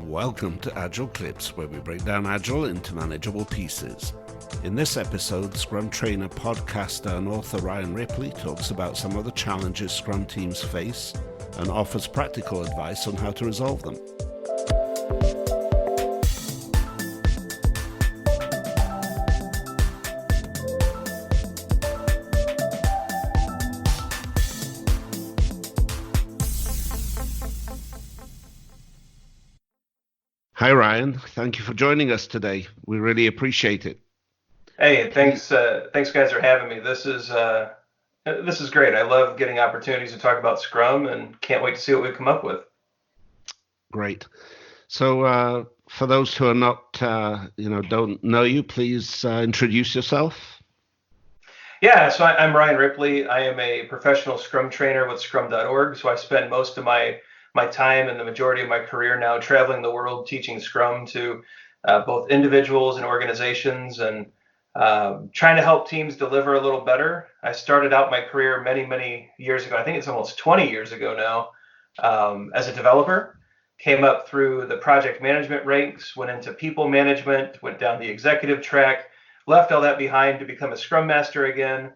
Welcome to Agile Clips, where we break down Agile into manageable pieces. In this episode, Scrum trainer, podcaster, and author Ryan Ripley talks about some of the challenges Scrum teams face and offers practical advice on how to resolve them. Hi, Ryan. Thank you for joining us today. We really appreciate it. Hey, thanks guys for having me. This is great. I love getting opportunities to talk about Scrum and can't wait to see what we come up with. Great. So for those who are not, don't know you, please introduce yourself. Yeah, so I'm Ryan Ripley. I am a professional Scrum trainer with Scrum.org. So I spend most of my time and the majority of my career now traveling the world teaching Scrum to both individuals and organizations and trying to help teams deliver a little better. I started out my career many years ago. I think it's almost 20 years ago now, as a developer. Came up through the project management ranks, went into people management, went down the executive track, left all that behind to become a Scrum Master again,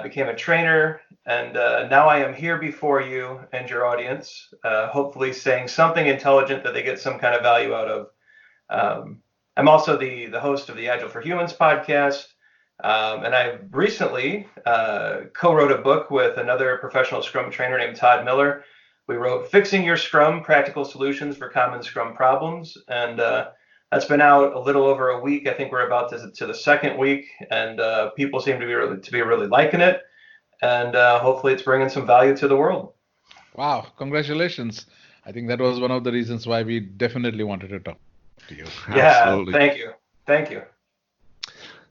became a trainer, and now I am here before you and your audience, hopefully saying something intelligent that they get some kind of value out of. I'm also the host of the Agile for Humans podcast, and I recently co-wrote a book with another professional Scrum trainer named Todd Miller. We wrote Fixing Your Scrum, Practical Solutions for Common Scrum Problems, and that's been out a little over a week. I think we're about to the second week, and people seem to be really liking it, and hopefully it's bringing some value to the world. Wow, congratulations. I think that was one of the reasons why we definitely wanted to talk to you. Yeah, absolutely. Thank you.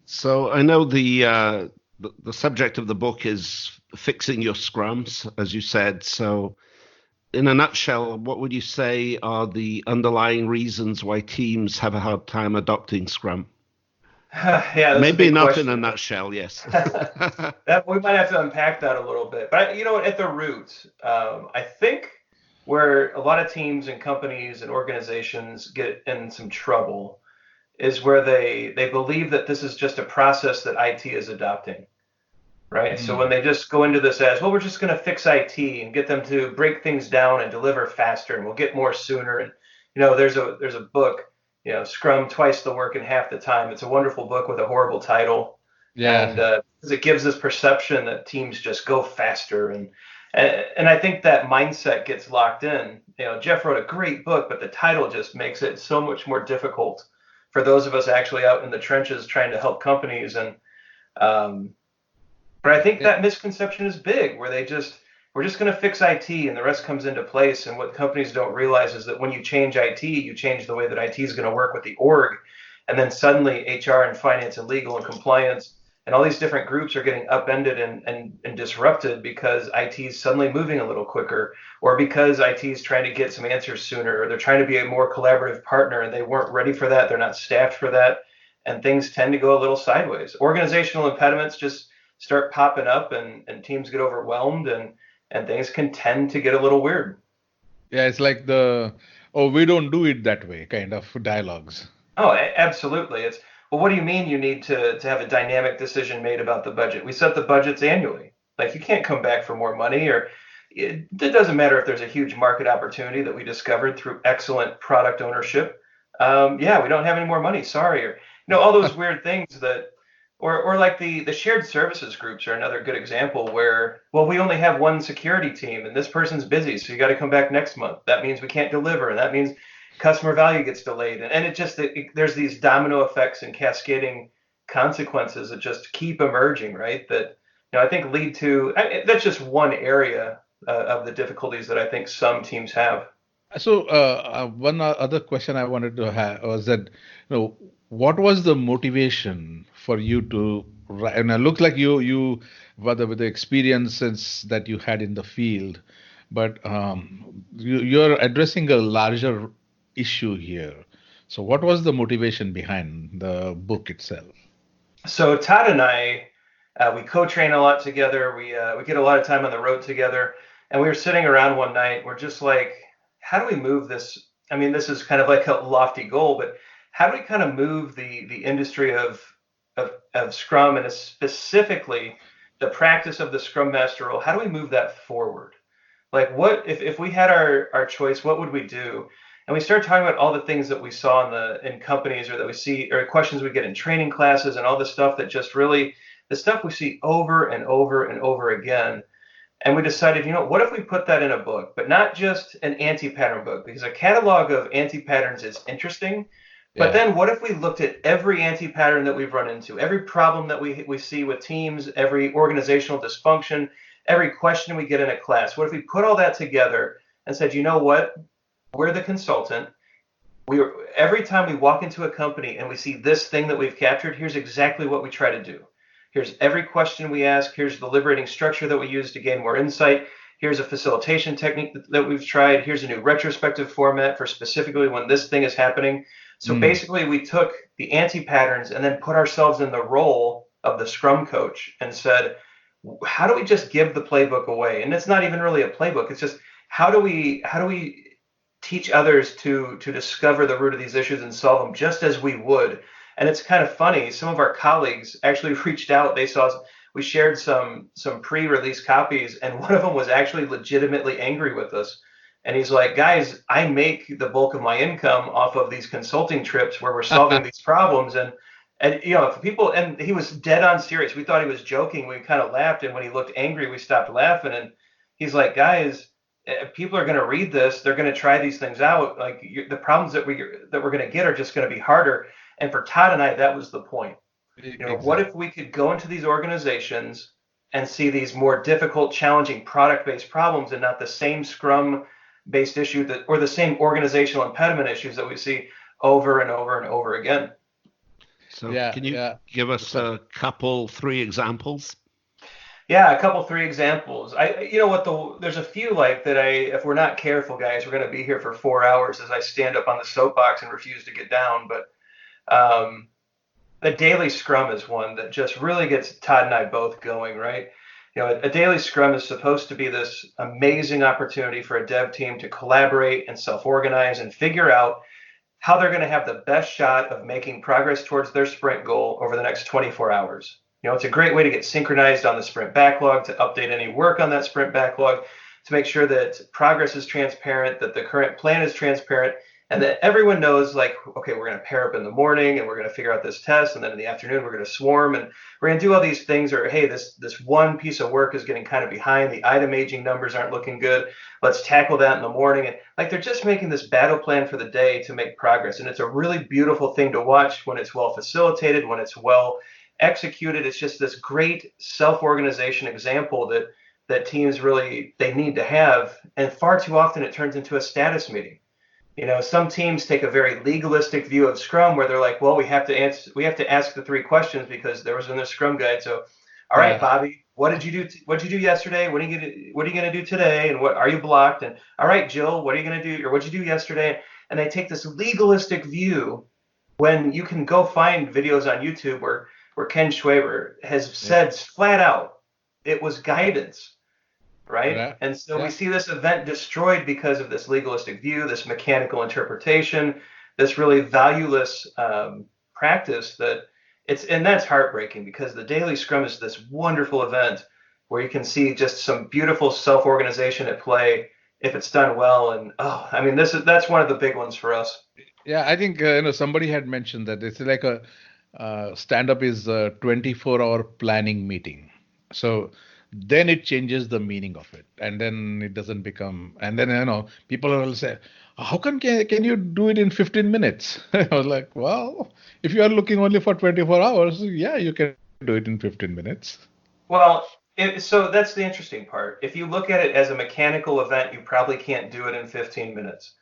So I know the subject of the book is fixing your scrums, as you said. So in a nutshell, what would you say are the underlying reasons why teams have a hard time adopting Scrum? Yeah, maybe not question. In a nutshell, yes. We might have to unpack that a little bit. But you know what, at the root, I think where a lot of teams and companies and organizations get in some trouble is where they believe that this is just a process that IT is adopting, right? So when they just go into this as, well, we're just going to fix IT and get them to break things down and deliver faster and we'll get more sooner. And, there's a book, Scrum, Twice the Work in Half the Time. It's a wonderful book with a horrible title. Yeah. And it gives this perception that teams just go faster. And I think that mindset gets locked in. Jeff wrote a great book, but the title just makes it so much more difficult for those of us actually out in the trenches trying to help companies. And but I think that misconception is big, where we're just going to fix IT and the rest comes into place. And what companies don't realize is that when you change IT, you change the way that IT is going to work with the org. And then suddenly HR and finance and legal and compliance and all these different groups are getting upended and disrupted because IT is suddenly moving a little quicker, or because IT is trying to get some answers sooner, or they're trying to be a more collaborative partner and they weren't ready for that. They're not staffed for that. And things tend to go a little sideways. Organizational impediments just start popping up and teams get overwhelmed and things can tend to get a little weird. Yeah, it's like we don't do it that way kind of dialogues. Oh, absolutely. It's, well, what do you mean you need to have a dynamic decision made about the budget? We set the budgets annually. Like, you can't come back for more money, or it doesn't matter if there's a huge market opportunity that we discovered through excellent product ownership. Yeah, we don't have any more money. Sorry. Or, all those weird things that, or like the shared services groups are another good example where, well, we only have one security team and this person's busy, so you got to come back next month. That means we can't deliver, and that means customer value gets delayed. And there's these domino effects and cascading consequences that just keep emerging, right? That, I think lead to, that's just one area of the difficulties that I think some teams have. So one other question I wanted to have was that, what was the motivation for you to write? And it looks like you with the experiences that you had in the field, but you're addressing a larger issue here. So what was the motivation behind the book itself? So Todd and I, we co-train a lot together. We get a lot of time on the road together. And we were sitting around one night. We're just like, how do we move this I mean, this is kind of like a lofty goal, but how do we kind of move the industry of Scrum, and specifically the practice of the Scrum Master role? How do we move that forward? Like, what if we had our choice, what would we do? And we started talking about all the things that we saw in companies, or that we see, or questions we get in training classes, and all the stuff that just really, the stuff we see over and over and over again. And we decided, what if we put that in a book, but not just an anti-pattern book, because a catalog of anti-patterns is interesting. But then what if we looked at every anti-pattern that we've run into, every problem that we see with teams, every organizational dysfunction, every question we get in a class? What if we put all that together and said, you know what? We're the consultant. Every time we walk into a company and we see this thing that we've captured, here's exactly what we try to do. Here's every question we ask. Here's the liberating structure that we use to gain more insight. Here's a facilitation technique that we've tried. Here's a new retrospective format for specifically when this thing is happening. So basically, we took the anti-patterns and then put ourselves in the role of the Scrum coach and said, how do we just give the playbook away? And it's not even really a playbook. It's just, how do we teach others to discover the root of these issues and solve them just as we would? And it's kind of funny. Some of our colleagues actually reached out. They saw we shared some pre-release copies, and one of them was actually legitimately angry with us. And he's like, guys, I make the bulk of my income off of these consulting trips where we're solving these problems. And if people, and he was dead on serious. We thought he was joking. We kind of laughed. And when he looked angry, we stopped laughing. And he's like, guys, people are going to read this. They're going to try these things out. Like, the problems that we're going to get are just going to be harder. And for Todd and I, that was the point. Exactly. What if we could go into these organizations and see these more difficult, challenging product-based problems, and not the same Scrum-based issue or the same organizational impediment issues that we see over and over and over again? So can you give us a couple, 3 examples? Yeah, a couple, 3 examples. There's a few like that. If we're not careful, guys, we're going to be here for 4 hours as I stand up on the soapbox and refuse to get down. But the daily Scrum is one that just really gets Todd and I both going, right? A daily Scrum is supposed to be this amazing opportunity for a dev team to collaborate and self-organize and figure out how they're going to have the best shot of making progress towards their sprint goal over the next 24 hours. It's a great way to get synchronized on the sprint backlog, to update any work on that sprint backlog, to make sure that progress is transparent, that the current plan is transparent, and that everyone knows, like, okay, we're going to pair up in the morning and we're going to figure out this test, and then in the afternoon we're going to swarm and we're going to do all these things. Or, hey, this one piece of work is getting kind of behind, the item aging numbers aren't looking good, let's tackle that in the morning. And like, they're just making this battle plan for the day to make progress. And it's a really beautiful thing to watch when it's well facilitated, when it's well executed. It's just this great self-organization example that teams really, they need to have. And far too often it turns into a status meeting. Some teams take a very legalistic view of Scrum, where they're like, well, we have to ask the 3 questions because there was in the Scrum guide. So, all right, Bobby, what did you do? What did you do yesterday? What are you going to do today? And what are you blocked? And all right, Jill, what are you going to do? Or what did you do yesterday? And they take this legalistic view, when you can go find videos on YouTube where Ken Schwaber has said flat out, it was guidance. Right. Yeah. And so we see this event destroyed because of this legalistic view, this mechanical interpretation, this really valueless practice and that's heartbreaking, because the daily Scrum is this wonderful event where you can see just some beautiful self-organization at play if it's done well. And that's one of the big ones for us. Yeah, I think somebody had mentioned that it's like a stand-up is a 24-hour planning meeting. So then it changes the meaning of it, and then it doesn't become. And then people will say, "How can you do it in 15 minutes?" I was like, "Well, if you are looking only for 24 hours, yeah, you can do it in 15 minutes." Well, so that's the interesting part. If you look at it as a mechanical event, you probably can't do it in 15 minutes.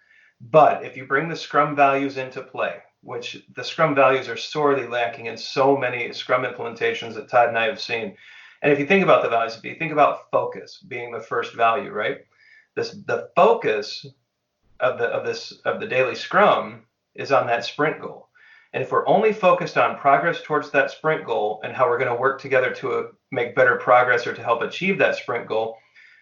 But if you bring the Scrum values into play, which the Scrum values are sorely lacking in so many Scrum implementations that Todd and I have seen. And if you think about the values, if you think about focus being the first value, right? The focus of the daily Scrum is on that sprint goal. And if we're only focused on progress towards that sprint goal and how we're going to work together to make better progress or to help achieve that sprint goal,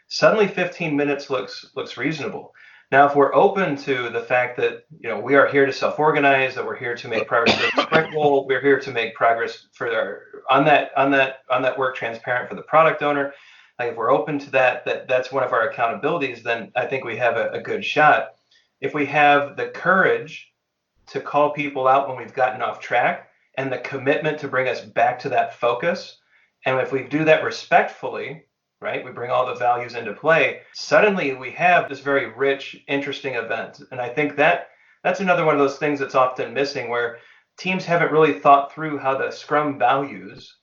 suddenly 15 minutes looks reasonable. Now, if we're open to the fact that we are here to self-organize, that we're here to make progress for the sprint goal, we're here to make progress for on that work transparent for the product owner. Like if we're open to that's one of our accountabilities, then I think we have a good shot. If we have the courage to call people out when we've gotten off track and the commitment to bring us back to that focus, and if we do that respectfully, right, we bring all the values into play, suddenly we have this very rich, interesting event. And I think that's another one of those things that's often missing, where teams haven't really thought through how the Scrum values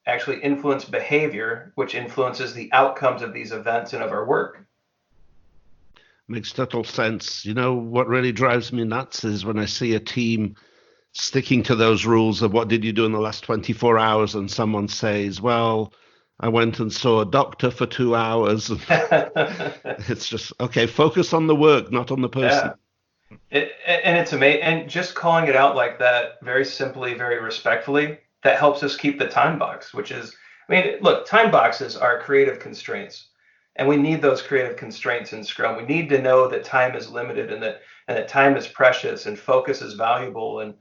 actually influence behavior, which influences the outcomes of these events and of our work. Makes total sense. What really drives me nuts is when I see a team sticking to those rules of what did you do in the last 24 hours, and someone says, well, I went and saw a doctor for 2 hours. It's just, okay, focus on the work, not on the person. Yeah. And it's amazing. And just calling it out like that, very simply, very respectfully, that helps us keep the time box, which is, look, time boxes are creative constraints. And we need those creative constraints in Scrum. We need to know that time is limited and that time is precious and focus is valuable. And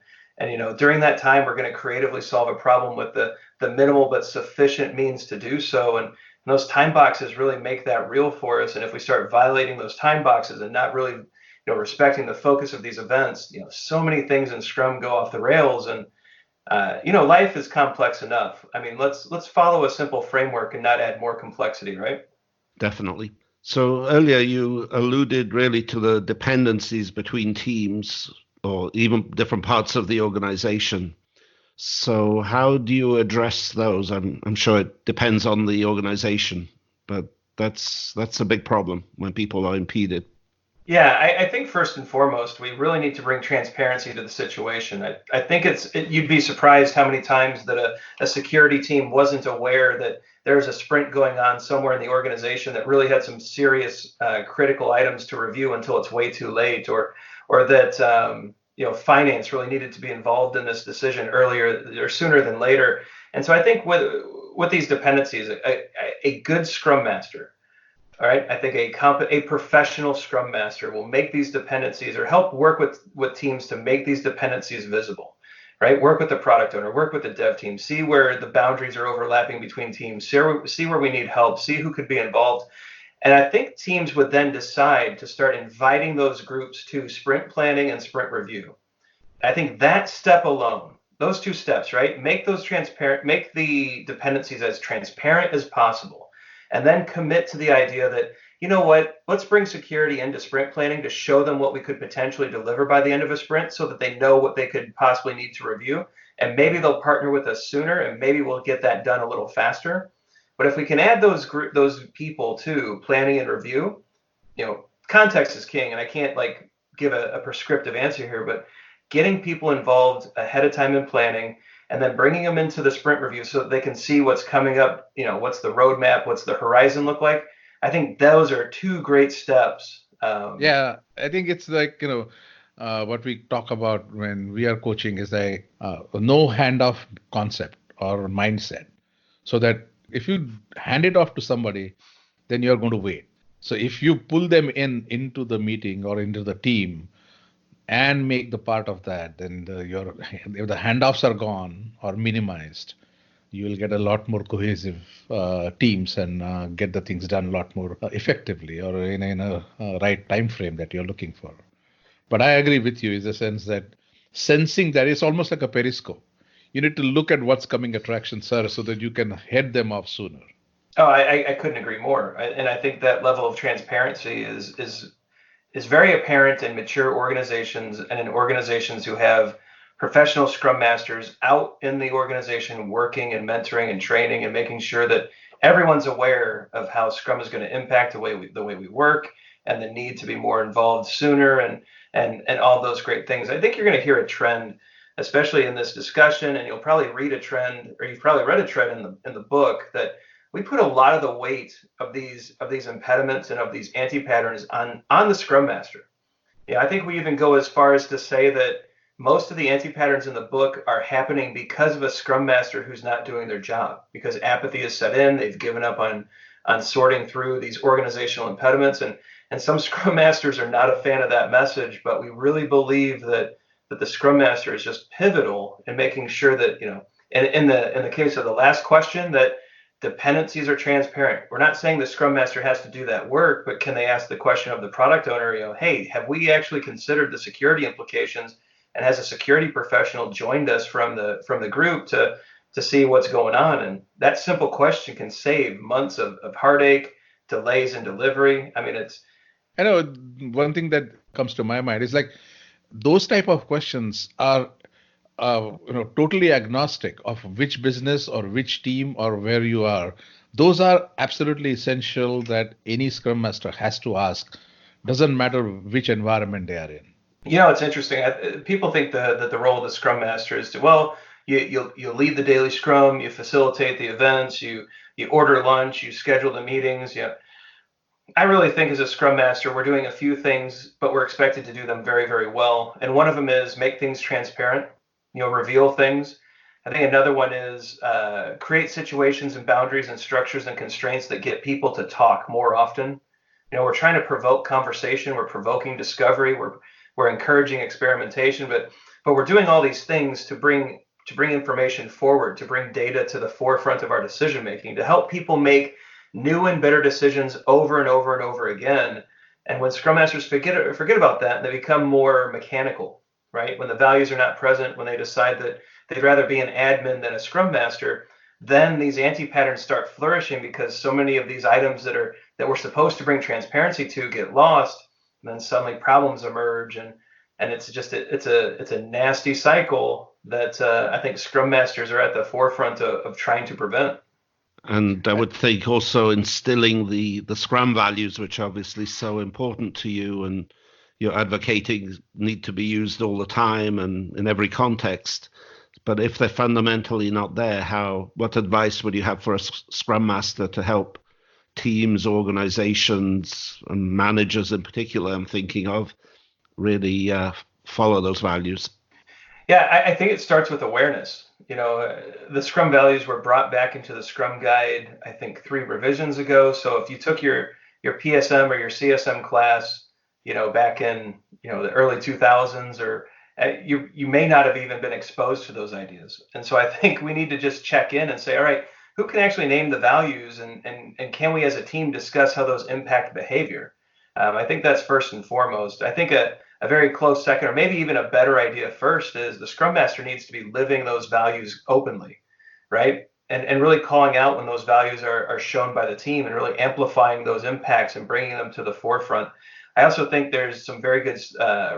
during that time, we're going to creatively solve a problem with the minimal but sufficient means to do so. And those time boxes really make that real for us. And if we start violating those time boxes and not really respecting the focus of these events, so many things in Scrum go off the rails. And life is complex enough. Let's follow a simple framework and not add more complexity, right? Definitely. So earlier you alluded really to the dependencies between teams or even different parts of the organization. So how do you address those? I'm sure it depends on the organization, but that's a big problem when people are impeded. Yeah, I think first and foremost, we really need to bring transparency to the situation. I think you'd be surprised how many times that a security team wasn't aware that there's a sprint going on somewhere in the organization that really had some serious critical items to review until it's way too late, or that finance really needed to be involved in this decision earlier or sooner than later. And so I think with these dependencies, a good Scrum Master. All right, I think a professional Scrum Master will make these dependencies or help work with teams to make these dependencies visible, right? Work with the product owner, work with the dev team, see where the boundaries are overlapping between teams, see where we need help, see who could be involved. And I think teams would then decide to start inviting those groups to sprint planning and sprint review. I think that step alone, those two steps, right? Make the dependencies as transparent as possible. And then commit to the idea that, let's bring security into sprint planning to show them what we could potentially deliver by the end of a sprint so that they know what they could possibly need to review. And maybe they'll partner with us sooner and maybe we'll get that done a little faster. But if we can add those people to planning and review, context is king. And I can't give a prescriptive answer here, but getting people involved ahead of time in planning and then bringing them into the sprint review so that they can see what's coming up, what's the roadmap, what's the horizon look like. I think those are two great steps. Yeah, I think it's like, what we talk about when we are coaching is a no handoff concept or mindset. So that if you hand it off to somebody, then you're going to wait. So if you pull them into the meeting or into the team, and make the part of that, then if the handoffs are gone or minimized, you will get a lot more cohesive teams and get the things done a lot more effectively or in a right time frame that you're looking for. But I agree with you in the sense that sensing that is almost like a periscope. You need to look at what's coming attraction, sir, so that you can head them off sooner. Oh, I couldn't agree more. And I think that level of transparency is very apparent in mature organizations and in organizations who have professional Scrum Masters out in the organization working and mentoring and training and making sure that everyone's aware of how Scrum is going to impact the way we work and the need to be more involved sooner and all those great things. I think you're going to hear a trend, especially in this discussion, and you'll probably read a trend, or you've probably read a trend in the book, that we put a lot of the weight of these impediments and of these anti-patterns on the Scrum Master. Yeah, I think we even go as far as to say that most of the anti-patterns in the book are happening because of a Scrum Master who's not doing their job, because apathy has set in. They've given up on sorting through these organizational impediments, and And some Scrum Masters are not a fan of that message, but we really believe that the Scrum Master is just pivotal in making sure that, and in the case of the last question, that dependencies are transparent. We're not saying the Scrum Master has to do that work, but can they ask the question of the product owner, hey, have we actually considered the security implications? And has a security professional joined us from the group to see what's going on? And that simple question can save months of heartache, delays in delivery. I mean, I know one thing that comes to my mind is like those type of questions are totally agnostic of which business or which team or where you are. Those are absolutely essential that any Scrum Master has to ask. Doesn't matter which environment they are in. It's interesting. People think that the role of the Scrum Master is to, you lead the daily Scrum, you facilitate the events, you order lunch, you schedule the meetings. I really think as a Scrum Master, we're doing a few things, but we're expected to do them very, very well. And one of them is make things transparent, reveal things. I think another one is create situations and boundaries and structures and constraints that get people to talk more often. We're trying to provoke conversation, we're provoking discovery, we're encouraging experimentation, but we're doing all these things to bring information forward, to bring data to the forefront of our decision making, to help people make new and better decisions over and over and over again. And when Scrum Masters forget about that, they become more mechanical, right? When the values are not present, when they decide that they'd rather be an admin than a Scrum Master, then these anti-patterns start flourishing because so many of these items that we're supposed to bring transparency to get lost, and then suddenly problems emerge, and it's just it's a nasty cycle that I think Scrum Masters are at the forefront of trying to prevent. And I would think also instilling the Scrum values, which are obviously so important to you and you're advocating need to be used all the time and in every context. But if they're fundamentally not there, what advice would you have for a Scrum Master to help teams, organizations, and managers in particular, I'm thinking of, really follow those values? Yeah, I think it starts with awareness. The Scrum values were brought back into the Scrum Guide, I think 3 revisions ago. So if you took your PSM or your CSM class, back in the early 2000s, or you may not have even been exposed to those ideas. And so I think we need to just check in and say, all right, who can actually name the values, and can we as a team discuss how those impact behavior? I think that's first and foremost. I think a very close second, or maybe even a better idea first, is the Scrum Master needs to be living those values openly, right? And really calling out when those values are shown by the team, and really amplifying those impacts and bringing them to the forefront. I also think there's some very good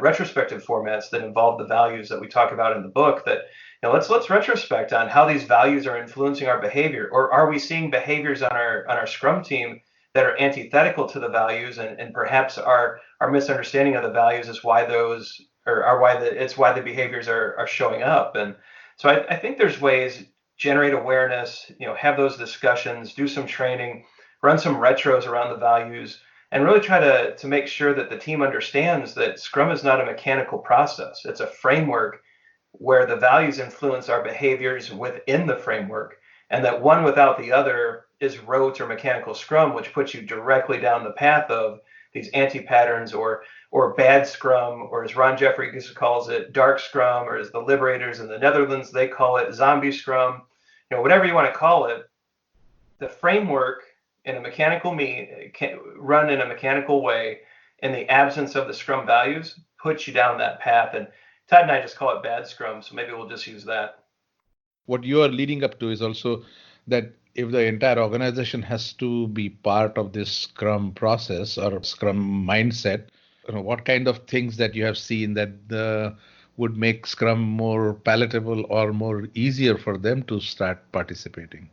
retrospective formats that involve the values that we talk about in the book, that let's retrospect on how these values are influencing our behavior, or are we seeing behaviors on our Scrum team that are antithetical to the values, and perhaps our misunderstanding of the values is why why the behaviors are showing up. And so I think there's ways, generate awareness, have those discussions, do some training, run some retros around the values, and really try to make sure that the team understands that Scrum is not a mechanical process. It's a framework where the values influence our behaviors within the framework, and that one without the other is rote or mechanical Scrum, which puts you directly down the path of these anti-patterns or bad Scrum, or as Ron Jeffrey calls it, dark Scrum, or as the Liberators in the Netherlands, they call it zombie Scrum. Whatever you want to call it, the framework in a mechanical run in a mechanical way in the absence of the Scrum values puts you down that path. And Todd and I just call it bad Scrum, so maybe we'll just use that. What you are leading up to is also that if the entire organization has to be part of this Scrum process or Scrum mindset, what kind of things that you have seen that would make Scrum more palatable or more easier for them to start participating?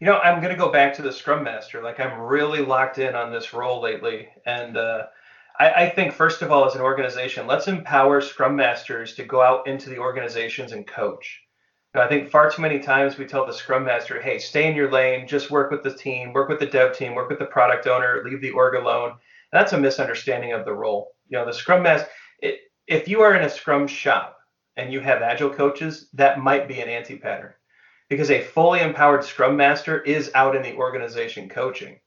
I'm going to go back to the Scrum Master. Like, I'm really locked in on this role lately. And I think, first of all, as an organization, let's empower Scrum Masters to go out into the organizations and coach. I think far too many times we tell the Scrum Master, hey, stay in your lane, just work with the team, work with the dev team, work with the product owner, leave the org alone. And that's a misunderstanding of the role. The Scrum Master, if you are in a Scrum shop and you have Agile coaches, that might be an anti-pattern, because a fully empowered Scrum Master is out in the organization coaching.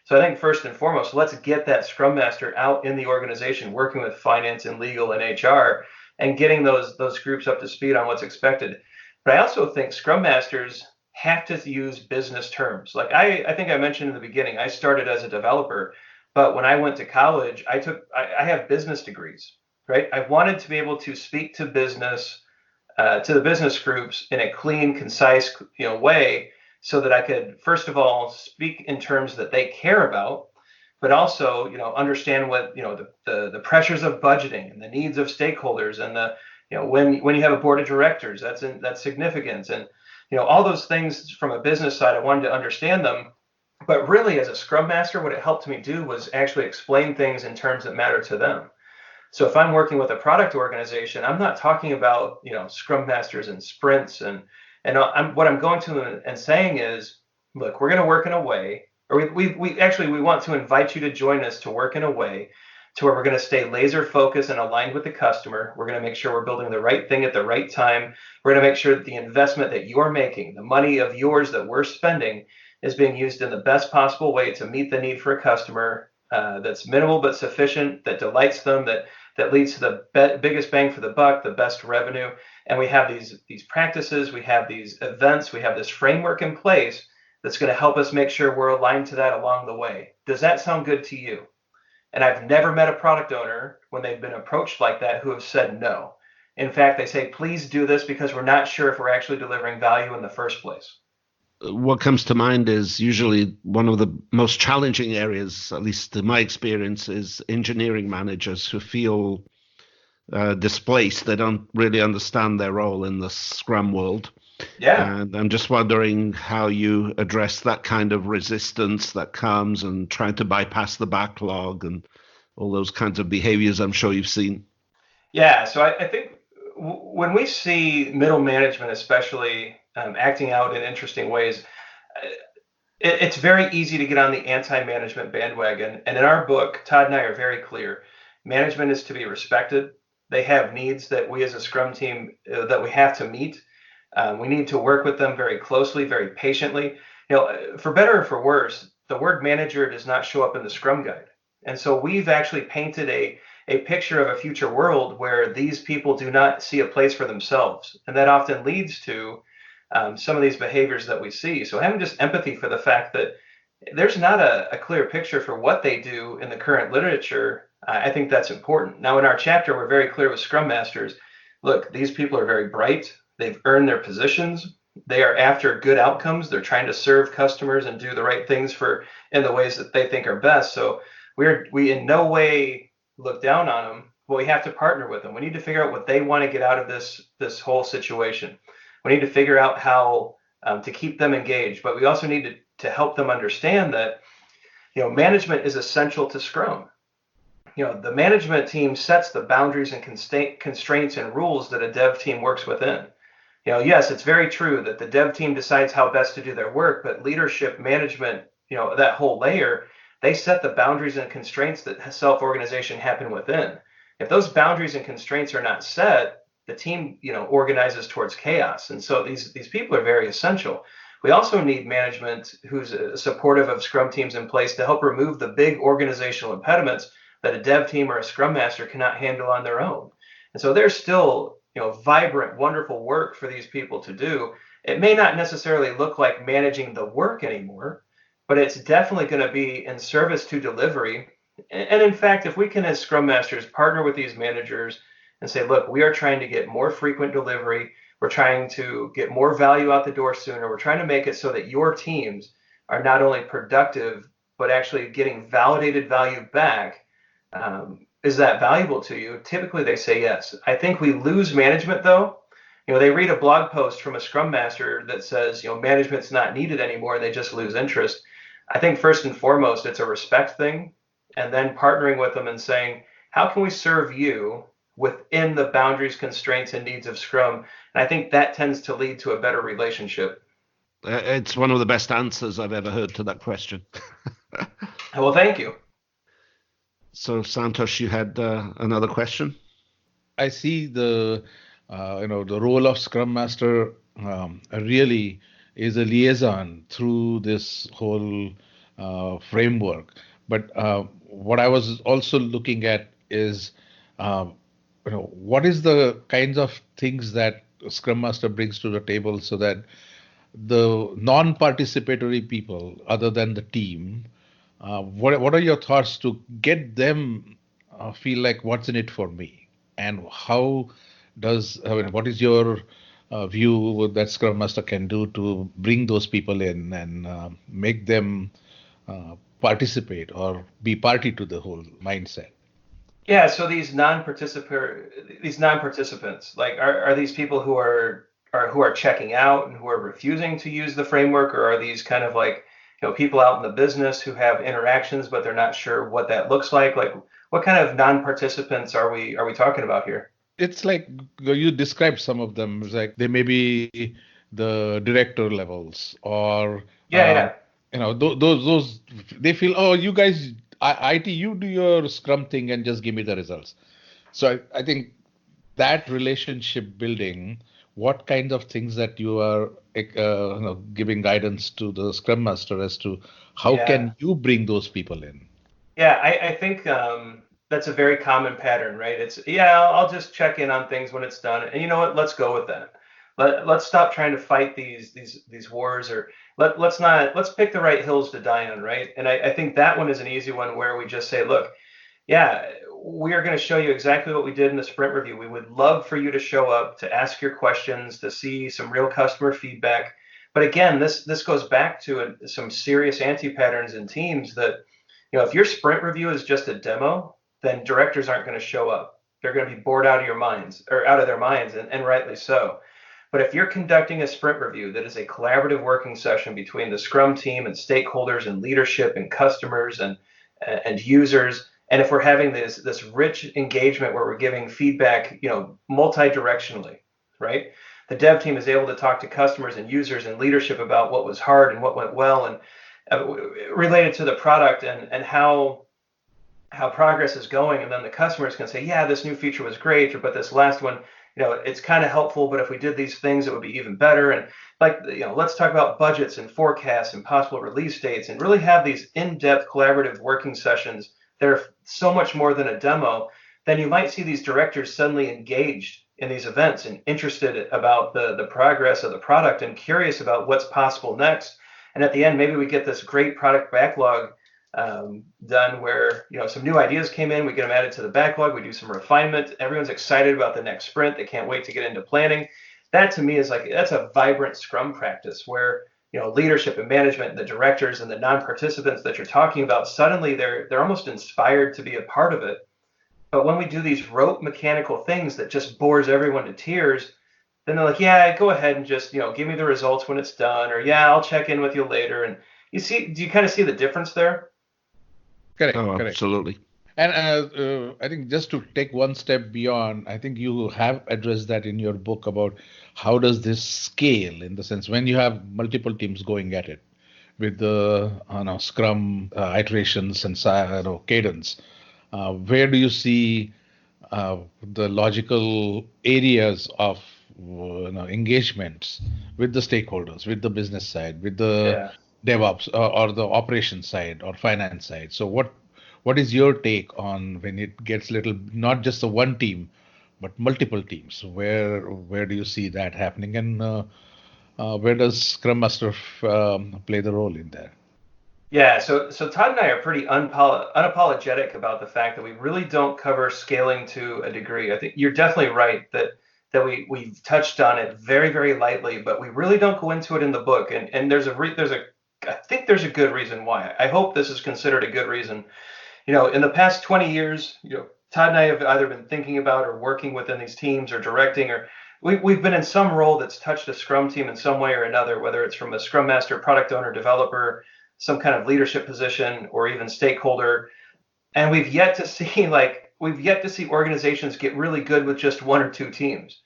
So I think first and foremost, let's get that Scrum Master out in the organization, working with finance and legal and HR, and getting those groups up to speed on what's expected. But I also think Scrum Masters have to use business terms. Like I think I mentioned in the beginning, I started as a developer, but when I went to college, I have business degrees, right? I wanted to be able to speak to business, to the business groups in a clean, concise, way, so that I could first of all speak in terms that they care about, but also understand what the pressures of budgeting and the needs of stakeholders, and the when you have a board of directors, that's significant, and all those things from a business side, I wanted to understand them. But really, as a Scrum Master, what it helped me do was actually explain things in terms that matter to them. So if I'm working with a product organization, I'm not talking about Scrum Masters and sprints, and what I'm going to them and saying is, look, we're going to work in a way, or we want to invite you to join us to work in a way to where we're going to stay laser focused and aligned with the customer. We're going to make sure we're building the right thing at the right time. We're going to make sure that the investment that you're making, the money of yours that we're spending, is being used in the best possible way to meet the need for a customer, that's minimal but sufficient, that delights them, that leads to the biggest bang for the buck, the best revenue. And we have these practices, we have these events, we have this framework in place that's going to help us make sure we're aligned to that along the way. Does that sound good to you? And I've never met a product owner when they've been approached like that who have said no. In fact, they say, please do this because we're not sure if we're actually delivering value in the first place. What comes to mind is usually one of the most challenging areas, at least in my experience, is engineering managers who feel displaced. They don't really understand their role in the Scrum world. Yeah. And I'm just wondering how you address that kind of resistance that comes, and trying to bypass the backlog and all those kinds of behaviors I'm sure you've seen. Yeah. So I think when we see middle management, especially acting out in interesting ways, it's very easy to get on the anti-management bandwagon. And in our book, Todd and I are very clear. Management is to be respected. They have needs that we as a Scrum team that we have to meet. We need to work with them very closely, very patiently. For better or for worse, the word manager does not show up in the Scrum Guide. And so we've actually painted a picture of a future world where these people do not see a place for themselves. And that often leads to some of these behaviors that we see. So having just empathy for the fact that there's not a clear picture for what they do in the current literature, I think that's important. Now, in our chapter, we're very clear with Scrum Masters. Look, these people are very bright. They've earned their positions. They are after good outcomes. They're trying to serve customers and do the right things in the ways that they think are best. So we in no way look down on them, but we have to partner with them. We need to figure out what they want to get out of this whole situation. We need to figure out how to keep them engaged, but we also need to help them understand that management is essential to Scrum. The management team sets the boundaries and constraints and rules that a dev team works within. Yes, it's very true that the dev team decides how best to do their work, but leadership, management, that whole layer, they set the boundaries and constraints that self-organization happen within. If those boundaries and constraints are not set, the team, organizes towards chaos. And so these people are very essential. We also need management who's supportive of Scrum teams in place to help remove the big organizational impediments that a dev team or a Scrum Master cannot handle on their own. And so there's still, vibrant, wonderful work for these people to do. It may not necessarily look like managing the work anymore, but it's definitely going to be in service to delivery. And in fact, if we can, as Scrum Masters, partner with these managers and say, look, we are trying to get more frequent delivery. We're trying to get more value out the door sooner. We're trying to make it so that your teams are not only productive, but actually getting validated value back. Is that valuable to you? Typically, they say yes. I think we lose management, though. They read a blog post from a Scrum Master that says, management's not needed anymore, and they just lose interest. I think first and foremost, it's a respect thing, and then partnering with them and saying, how can we serve you within the boundaries, constraints, and needs of Scrum? And I think that tends to lead to a better relationship. It's one of the best answers I've ever heard to that question. Well, thank you. So, Santosh, you had another question? I see the role of Scrum Master really is a liaison through this whole framework. But what I was also looking at is, uh, what is the kinds of things that Scrum Master brings to the table so that the non-participatory people, other than the team, what are your thoughts to get them feel like what's in it for me, and how what is your view that Scrum Master can do to bring those people in and make them participate or be party to the whole mindset? Yeah, so these non-participants, like are these people who are checking out and who are refusing to use the framework, or are these kind of like, people out in the business who have interactions but they're not sure what that looks like? Like, what kind of non-participants are we talking about here? It's like you described some of them. It's like they may be the director levels, or Yeah, yeah. those they feel, oh, you guys, IT, you do your Scrum thing and just give me the results. So I think that relationship building, what kind of things that you are giving guidance to the Scrum Master as to how Yeah. can you bring those people in? Yeah, I think that's a very common pattern, right? It's, yeah, I'll just check in on things when it's done, and you know what? Let's go with that. Let's stop trying to fight these wars, or let's pick the right hills to die on, right? And I think that one is an easy one where we just say, look, yeah, we are going to show you exactly what we did in the sprint review. We would love for you to show up, to ask your questions, to see some real customer feedback. But again, this goes back to some serious anti-patterns in teams that, if your sprint review is just a demo, then directors aren't going to show up. They're going to be bored out of your minds, or out of their minds, and rightly so. But if you're conducting a sprint review that is a collaborative working session between the Scrum team and stakeholders and leadership and customers and users, and if we're having this rich engagement where we're giving feedback, multi-directionally, right? The dev team is able to talk to customers and users and leadership about what was hard and what went well, and related to the product, and how progress is going, and then the customers can say, yeah, this new feature was great, or but this last one, it's kind of helpful, but if we did these things, it would be even better. And like, let's talk about budgets and forecasts and possible release dates, and really have these in-depth collaborative working sessions that are so much more than a demo. Then you might see these directors suddenly engaged in these events and interested about the progress of the product and curious about what's possible next. And at the end, maybe we get this great product backlog done where, some new ideas came in, we get them added to the backlog, we do some refinement, everyone's excited about the next sprint, they can't wait to get into planning. That to me is like, that's a vibrant Scrum practice where, leadership and management and the directors and the non-participants that you're talking about, suddenly they're almost inspired to be a part of it. But when we do these rote mechanical things that just bores everyone to tears, then they're like, yeah, go ahead and just, give me the results when it's done, or yeah, I'll check in with you later. And do you kind of see the difference there? Correct, Oh, correct. absolutely. And I think just to take one step beyond, I think you have addressed that in your book about how does this scale, in the sense when you have multiple teams going at it with the Scrum iterations and cadence. Where do you see the logical areas of engagements with the stakeholders, with the business side, with the Yeah. DevOps, or the operations side or finance side? So what is your take on when it gets little, not just the one team, but multiple teams? Where do you see that happening, and where does Scrum Master play the role in there? Yeah, so Todd and I are pretty unapologetic about the fact that we really don't cover scaling to a degree. I think you're definitely right that we've touched on it very, very lightly, but we really don't go into it in the book. And I think there's a good reason why. I hope this is considered a good reason. In the past 20 years, Todd and I have either been thinking about or working within these teams or directing, or we've been in some role that's touched a Scrum team in some way or another, whether it's from a Scrum Master, product owner, developer, some kind of leadership position, or even stakeholder. And we've yet to see organizations get really good with just one or two teams.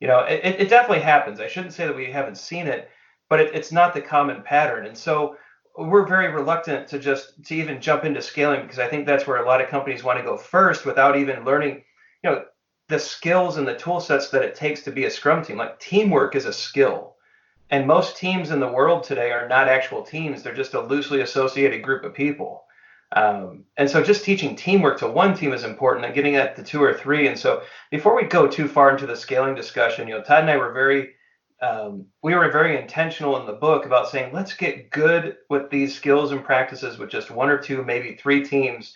It definitely happens. I shouldn't say that we haven't seen it, but it's not the common pattern. And so we're very reluctant to even jump into scaling, because I think that's where a lot of companies want to go first without even learning, you know, the skills and the tool sets that it takes to be a Scrum team. Like, teamwork is a skill. And most teams in the world today are not actual teams. They're just a loosely associated group of people. And so just teaching teamwork to one team is important and getting that to two or three. And so before we go too far into the scaling discussion, Todd and I were we were very intentional in the book about saying, let's get good with these skills and practices with just one or two, maybe three teams.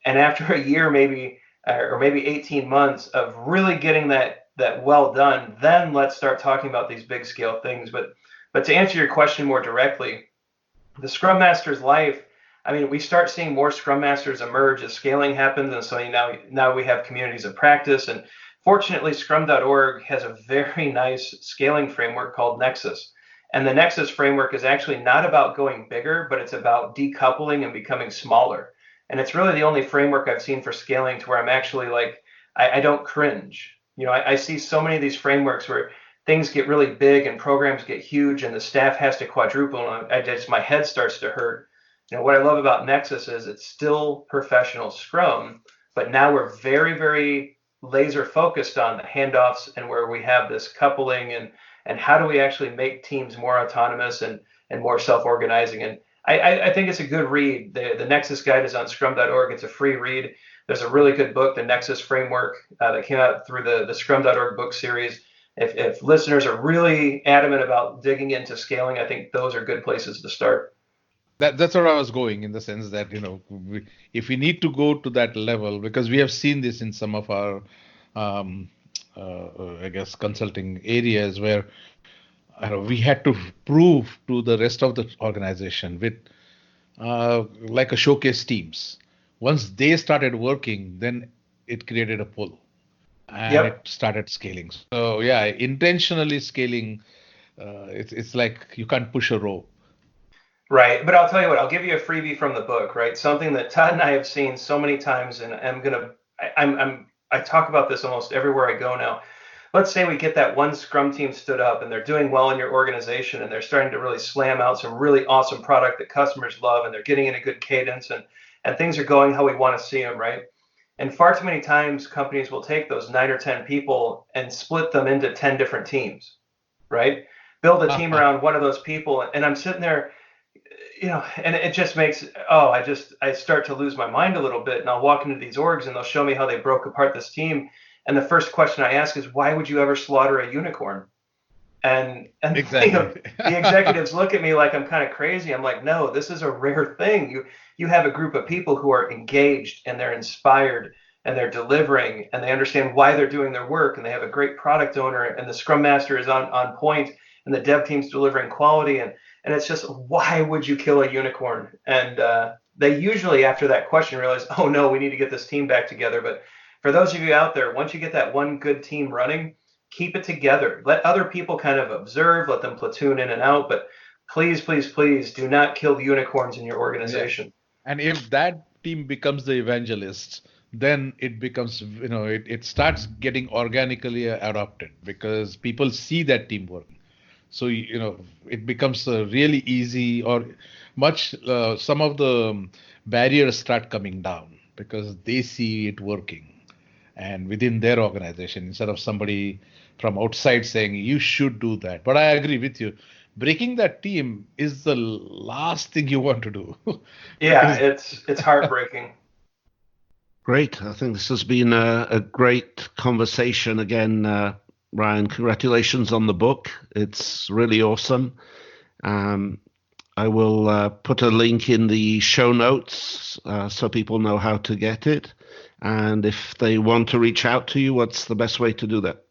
And after a year, maybe, or maybe 18 months of really getting that well done, then let's start talking about these big scale things. But to answer your question more directly, the Scrum Master's life, I mean, we start seeing more Scrum Masters emerge as scaling happens, and so now we have communities of practice. And fortunately, Scrum.org has a very nice scaling framework called Nexus. And the Nexus framework is actually not about going bigger, but it's about decoupling and becoming smaller. And it's really the only framework I've seen for scaling to where I'm actually like, I don't cringe. I see so many of these frameworks where things get really big and programs get huge and the staff has to quadruple, and my head starts to hurt. What I love about Nexus is it's still professional Scrum, but now we're very, very laser focused on the handoffs and where we have this coupling and how do we actually make teams more autonomous and more self-organizing. And I think it's a good read. The Nexus guide is on scrum.org. It's a free read. There's a really good book, the Nexus Framework, that came out through the scrum.org book series. If listeners are really adamant about digging into scaling, I think those are good places to start. That's where I was going, in the sense that, if we need to go to that level, because we have seen this in some of our, I guess, consulting areas where we had to prove to the rest of the organization with like a showcase teams. Once they started working, then it created a pull and it started scaling. So yeah, intentionally scaling, it's like you can't push a rope. Right. But I'll tell you what, I'll give you a freebie from the book, right? Something that Todd and I have seen so many times, and I talk about this almost everywhere I go now. Let's say we get that one Scrum team stood up and they're doing well in your organization and they're starting to really slam out some really awesome product that customers love and they're getting in a good cadence and things are going how we want to see them, right? And far too many times companies will take those 9 or 10 people and split them into 10 different teams, right? Build a team around one of those people. And I'm sitting there, and it just makes, I start to lose my mind a little bit, and I'll walk into these orgs and they'll show me how they broke apart this team. And the first question I ask is, why would you ever slaughter a unicorn? And exactly. The executives look at me like I'm kind of crazy. I'm like, no, this is a rare thing. You have a group of people who are engaged and they're inspired and they're delivering and they understand why they're doing their work and they have a great product owner and the Scrum Master is on point and the dev team's delivering quality and it's just, why would you kill a unicorn? And they usually, after that question, realize, oh no, we need to get this team back together. But for those of you out there, once you get that one good team running, keep it together. Let other people kind of observe, let them platoon in and out. But please, please, please do not kill the unicorns in your organization. Yeah. And if that team becomes the evangelist, then it becomes, it starts getting organically adopted because people see that teamwork. So, it becomes really easy or much, some of the barriers start coming down because they see it working and within their organization instead of somebody from outside saying you should do that. But I agree with you. Breaking that team is the last thing you want to do. Yeah, it's heartbreaking. Great. I think this has been a great conversation again. Ryan, congratulations on the book. It's really awesome. I will put a link in the show notes so people know how to get it. And if they want to reach out to you, what's the best way to do that?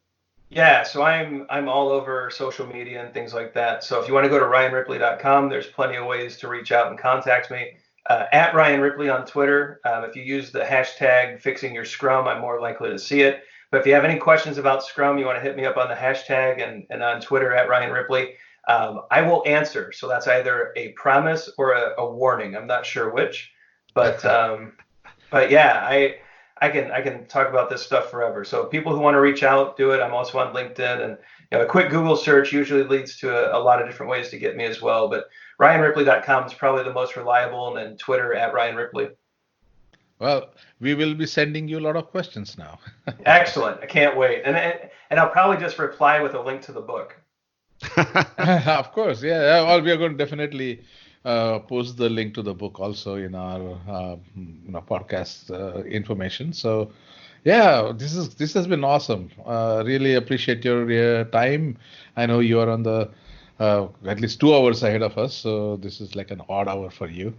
Yeah, so I'm all over social media and things like that. So if you want to go to ryanripley.com, there's plenty of ways to reach out and contact me. At Ryan Ripley on Twitter. If you use the hashtag fixing your Scrum, I'm more likely to see it. But if you have any questions about Scrum, you want to hit me up on the hashtag and on Twitter at Ryan Ripley. I will answer. So that's either a promise or a warning. I'm not sure which, but yeah, I can talk about this stuff forever. So people who want to reach out, do it. I'm also on LinkedIn, and a quick Google search usually leads to a lot of different ways to get me as well. But RyanRipley.com is probably the most reliable, and then Twitter at Ryan Ripley. Well, we will be sending you a lot of questions now. Excellent. I can't wait. And I'll probably just reply with a link to the book. Of course, yeah. Well, we are going to definitely post the link to the book also in our podcast information. So, yeah, this has been awesome. Really appreciate your time. I know you are on the at least 2 hours ahead of us, so this is like an odd hour for you.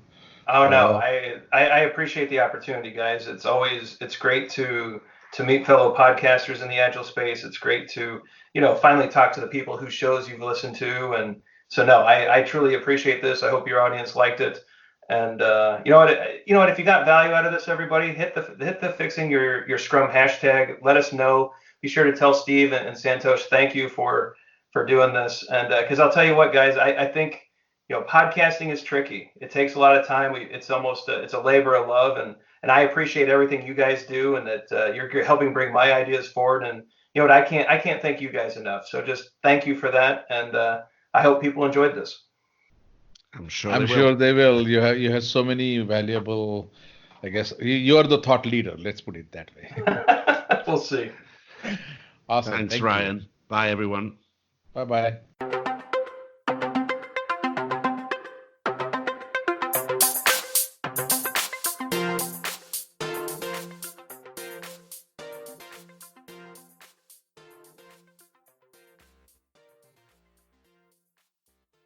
Oh no, Uh, I appreciate the opportunity, guys. It's great to meet fellow podcasters in the agile space. It's great to finally talk to the people whose shows you've listened to, and so no, I truly appreciate this. I hope your audience liked it, and you know what, if you got value out of this, everybody hit the fixing your Scrum hashtag. Let us know. Be sure to tell Steve and Santosh thank you for doing this, and because I'll tell you what, guys, I think podcasting is tricky. It takes a lot of time. It's almost it's a labor of love, and I appreciate everything you guys do, and that you're helping bring my ideas forward. And you know what, I can't thank you guys enough. So just thank you for that, and I hope people enjoyed this. I'm sure they I'm will. sure they will. You have so many valuable. I guess you are the thought leader. Let's put it that way. We'll see. Awesome. Thanks, Thank you. Ryan. Bye, everyone. Bye bye.